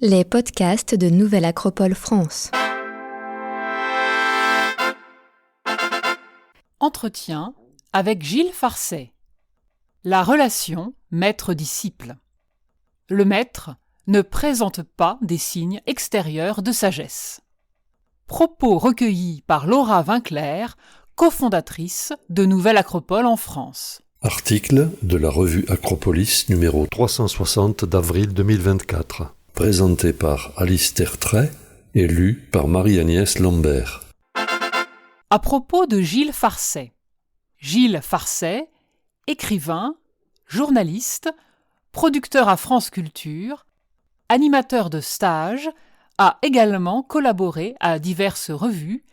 Les podcasts de Nouvelle Acropole France. Entretien avec Gilles Farcet. La relation maître-disciple. Le maître ne présente pas des signes extérieurs de sagesse. Propos recueillis par Laura Vinclair, cofondatrice de Nouvelle Acropole en France. Article de la revue Acropolis numéro 360 d'avril 2024. Présenté par Alice Tertrais et lu par Marie-Agnès Lambert. À propos de Gilles Farcet. Gilles Farcet, écrivain, journaliste, producteur à France Culture, animateur de stages, a également collaboré à diverses revues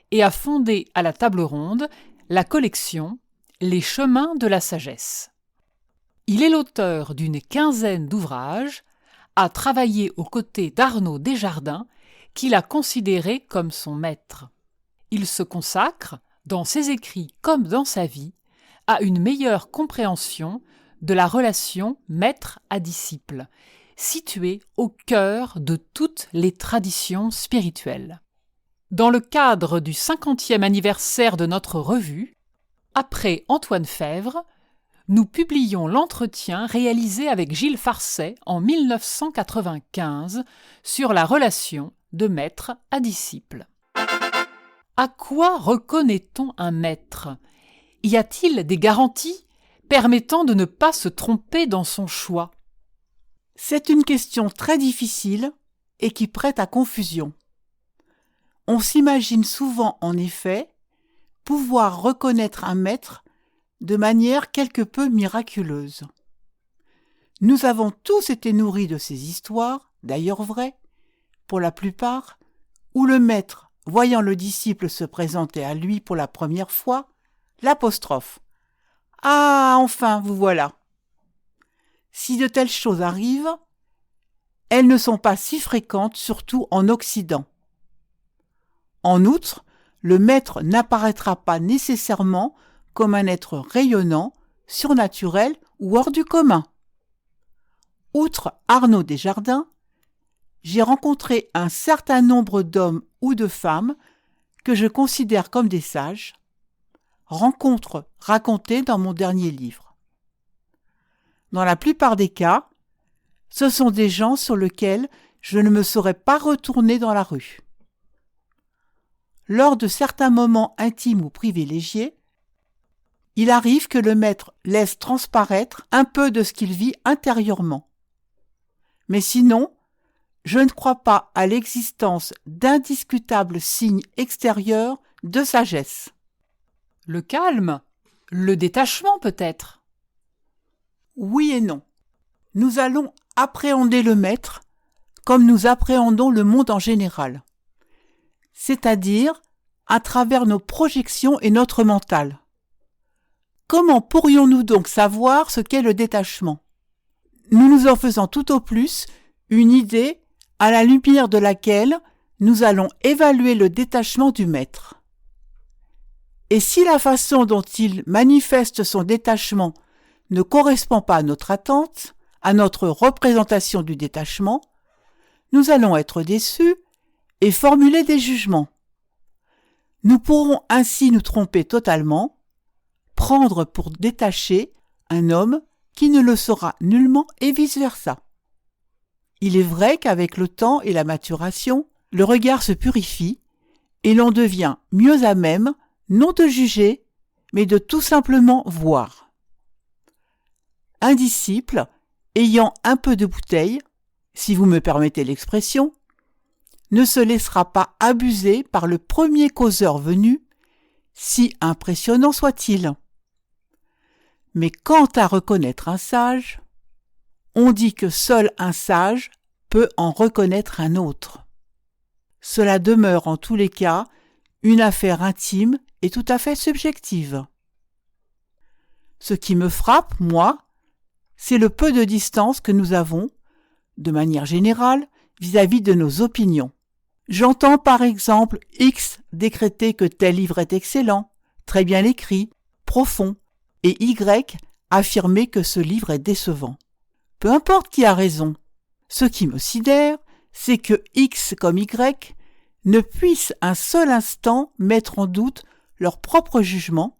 et a fondé à la table ronde la collection Les chemins de la sagesse. Il est l'auteur d'une quinzaine d'ouvrages, a travaillé aux côtés d'Arnaud Desjardins, qu'il a considéré comme son maître. Il se consacre, dans ses écrits comme dans sa vie, à une meilleure compréhension de la relation maître à disciple, située au cœur de toutes les traditions spirituelles. Dans le cadre du 50e anniversaire de notre revue, après Antoine Fèvre, nous publions l'entretien réalisé avec Gilles Farcet en 1995 sur la relation de maître à disciple. À quoi reconnaît-on un maître ? Y a-t-il des garanties permettant de ne pas se tromper dans son choix ? C'est une question très difficile et qui prête à confusion. On s'imagine souvent, en effet, pouvoir reconnaître un maître de manière quelque peu miraculeuse. Nous avons tous été nourris de ces histoires, d'ailleurs vraies, pour la plupart, où le maître, voyant le disciple se présenter à lui pour la première fois, l'apostrophe « Ah, enfin, vous voilà !» Si de telles choses arrivent, elles ne sont pas si fréquentes, surtout en Occident. En outre, le maître n'apparaîtra pas nécessairement comme un être rayonnant, surnaturel ou hors du commun. Outre Arnaud Desjardins, j'ai rencontré un certain nombre d'hommes ou de femmes que je considère comme des sages, rencontres racontées dans mon dernier livre. Dans la plupart des cas, ce sont des gens sur lesquels je ne me serais pas retourné dans la rue. Lors de certains moments intimes ou privilégiés, il arrive que le maître laisse transparaître un peu de ce qu'il vit intérieurement. Mais sinon, je ne crois pas à l'existence d'indiscutables signes extérieurs de sagesse. Le calme, le détachement peut-être. Oui et non. Nous allons appréhender le maître comme nous appréhendons le monde en général, c'est-à-dire à travers nos projections et notre mental. Comment pourrions-nous donc savoir ce qu'est le détachement ? Nous nous en faisons tout au plus une idée à la lumière de laquelle nous allons évaluer le détachement du maître. Et si la façon dont il manifeste son détachement ne correspond pas à notre attente, à notre représentation du détachement, nous allons être déçus et formuler des jugements. Nous pourrons ainsi nous tromper totalement, prendre pour détaché un homme qui ne le sera nullement et vice-versa. Il est vrai qu'avec le temps et la maturation, le regard se purifie et l'on devient mieux à même, non de juger, mais de tout simplement voir. Un disciple, ayant un peu de bouteille, si vous me permettez l'expression, ne se laissera pas abuser par le premier causeur venu, si impressionnant soit-il. Mais quant à reconnaître un sage, on dit que seul un sage peut en reconnaître un autre. Cela demeure en tous les cas une affaire intime et tout à fait subjective. Ce qui me frappe, moi, c'est le peu de distance que nous avons, de manière générale, vis-à-vis de nos opinions. J'entends par exemple X décréter que tel livre est excellent, très bien écrit, profond, et Y affirmer que ce livre est décevant. Peu importe qui a raison, ce qui me sidère, c'est que X comme Y ne puissent un seul instant mettre en doute leur propre jugement,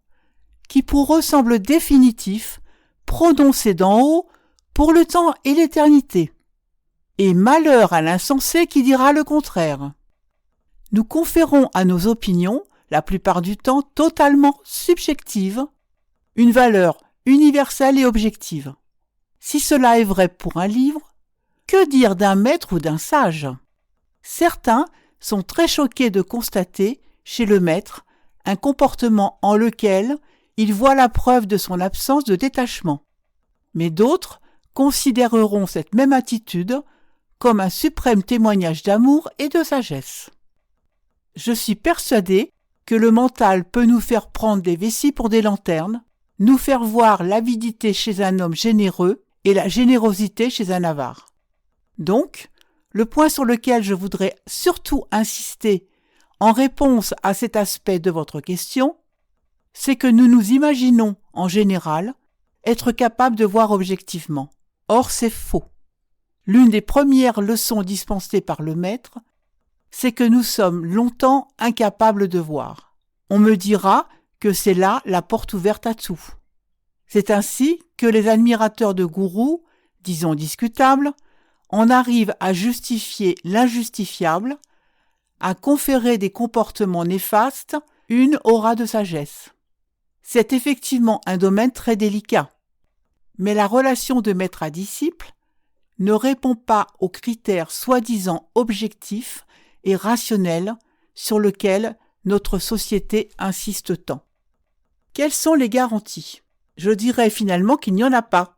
qui pour eux semble définitif, prononcé d'en haut pour le temps et l'éternité. Et malheur à l'insensé qui dira le contraire. Nous conférons à nos opinions, la plupart du temps totalement subjectives, une valeur universelle et objective. Si cela est vrai pour un livre, que dire d'un maître ou d'un sage? Certains sont très choqués de constater, chez le maître, un comportement en lequel il voit la preuve de son absence de détachement. Mais d'autres considéreront cette même attitude comme un suprême témoignage d'amour et de sagesse. Je suis persuadé que le mental peut nous faire prendre des vessies pour des lanternes, nous faire voir l'avidité chez un homme généreux et la générosité chez un avare. Donc, le point sur lequel je voudrais surtout insister en réponse à cet aspect de votre question, c'est que nous nous imaginons, en général, être capables de voir objectivement. Or, c'est faux. L'une des premières leçons dispensées par le maître, c'est que nous sommes longtemps incapables de voir. On me dira que c'est là la porte ouverte à tout. C'est ainsi que les admirateurs de gourous, disons discutables, en arrivent à justifier l'injustifiable, à conférer des comportements néfastes une aura de sagesse. C'est effectivement un domaine très délicat, mais la relation de maître à disciple ne répond pas aux critères soi-disant objectifs et rationnels sur lesquels notre société insiste tant. Quelles sont les garanties? Je dirais finalement qu'il n'y en a pas.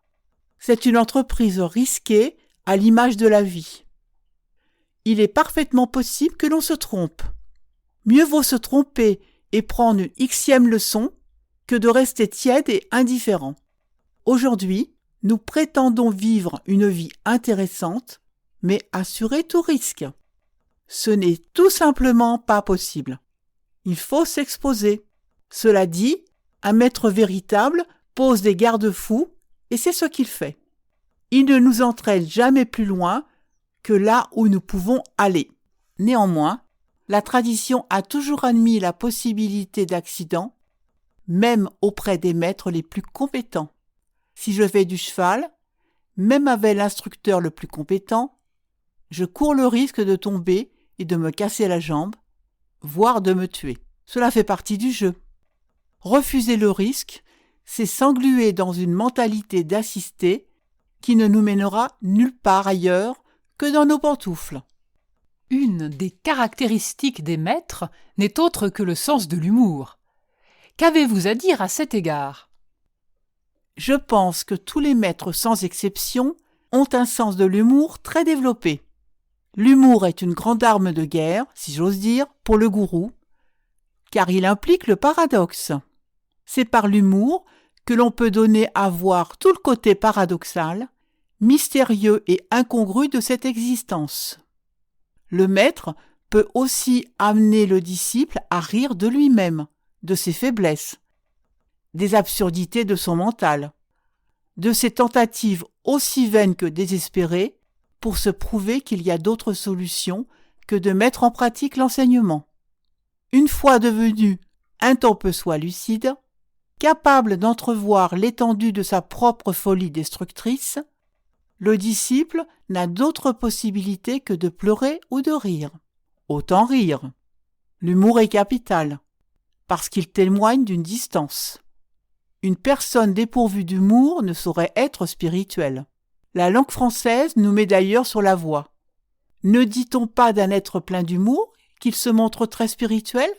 C'est une entreprise risquée à l'image de la vie. Il est parfaitement possible que l'on se trompe. Mieux vaut se tromper et prendre une xème leçon que de rester tiède et indifférent. Aujourd'hui, nous prétendons vivre une vie intéressante, mais assurer tout risque. Ce n'est tout simplement pas possible. Il faut s'exposer. Cela dit, un maître véritable pose des garde-fous et c'est ce qu'il fait. Il ne nous entraîne jamais plus loin que là où nous pouvons aller. Néanmoins, la tradition a toujours admis la possibilité d'accidents, même auprès des maîtres les plus compétents. Si je fais du cheval, même avec l'instructeur le plus compétent, je cours le risque de tomber et de me casser la jambe, voire de me tuer. Cela fait partie du jeu. Refuser le risque, c'est s'engluer dans une mentalité d'assister qui ne nous mènera nulle part ailleurs que dans nos pantoufles. Une des caractéristiques des maîtres n'est autre que le sens de l'humour. Qu'avez-vous à dire à cet égard? Je pense que tous les maîtres sans exception ont un sens de l'humour très développé. L'humour est une grande arme de guerre, si j'ose dire, pour le gourou, car il implique le paradoxe. C'est par l'humour que l'on peut donner à voir tout le côté paradoxal, mystérieux et incongru de cette existence. Le maître peut aussi amener le disciple à rire de lui-même, de ses faiblesses, des absurdités de son mental, de ses tentatives aussi vaines que désespérées pour se prouver qu'il y a d'autres solutions que de mettre en pratique l'enseignement. Une fois devenu un tant peu soit lucide, capable d'entrevoir l'étendue de sa propre folie destructrice, le disciple n'a d'autre possibilité que de pleurer ou de rire. Autant rire. L'humour est capital, parce qu'il témoigne d'une distance. Une personne dépourvue d'humour ne saurait être spirituelle. La langue française nous met d'ailleurs sur la voie. Ne dit-on pas d'un être plein d'humour qu'il se montre très spirituel?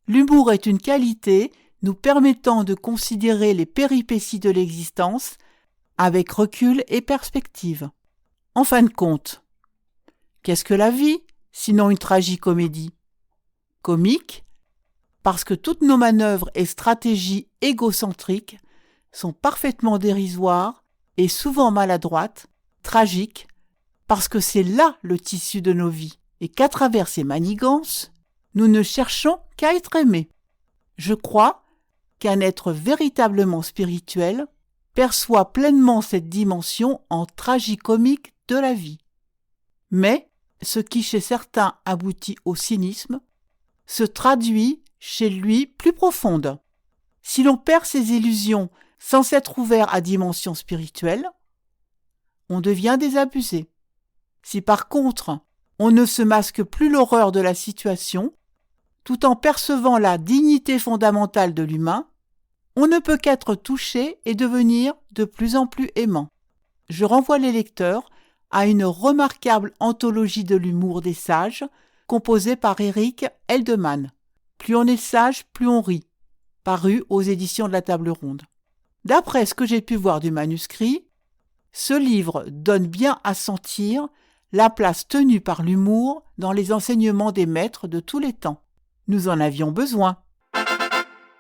L'humour est une qualité nous permettant de considérer les péripéties de l'existence avec recul et perspective. En fin de compte, qu'est-ce que la vie, sinon une tragicomédie? Comique, parce que toutes nos manœuvres et stratégies égocentriques sont parfaitement dérisoires et souvent maladroites, tragiques, parce que c'est là le tissu de nos vies, et qu'à travers ces manigances, nous ne cherchons qu'à être aimés. Je crois qu'un être véritablement spirituel perçoit pleinement cette dimension en tragicomique de la vie. Mais ce qui chez certains aboutit au cynisme, se traduit chez lui plus profonde. Si l'on perd ses illusions sans s'être ouvert à dimension spirituelle, on devient désabusé. Si par contre, on ne se masque plus l'horreur de la situation, tout en percevant la dignité fondamentale de l'humain, on ne peut qu'être touché et devenir de plus en plus aimant. Je renvoie les lecteurs à une remarquable anthologie de l'humour des sages, composée par Éric Eldeman. Plus on est sage, plus on rit, paru aux éditions de la Table Ronde. D'après ce que j'ai pu voir du manuscrit, ce livre donne bien à sentir la place tenue par l'humour dans les enseignements des maîtres de tous les temps. Nous en avions besoin.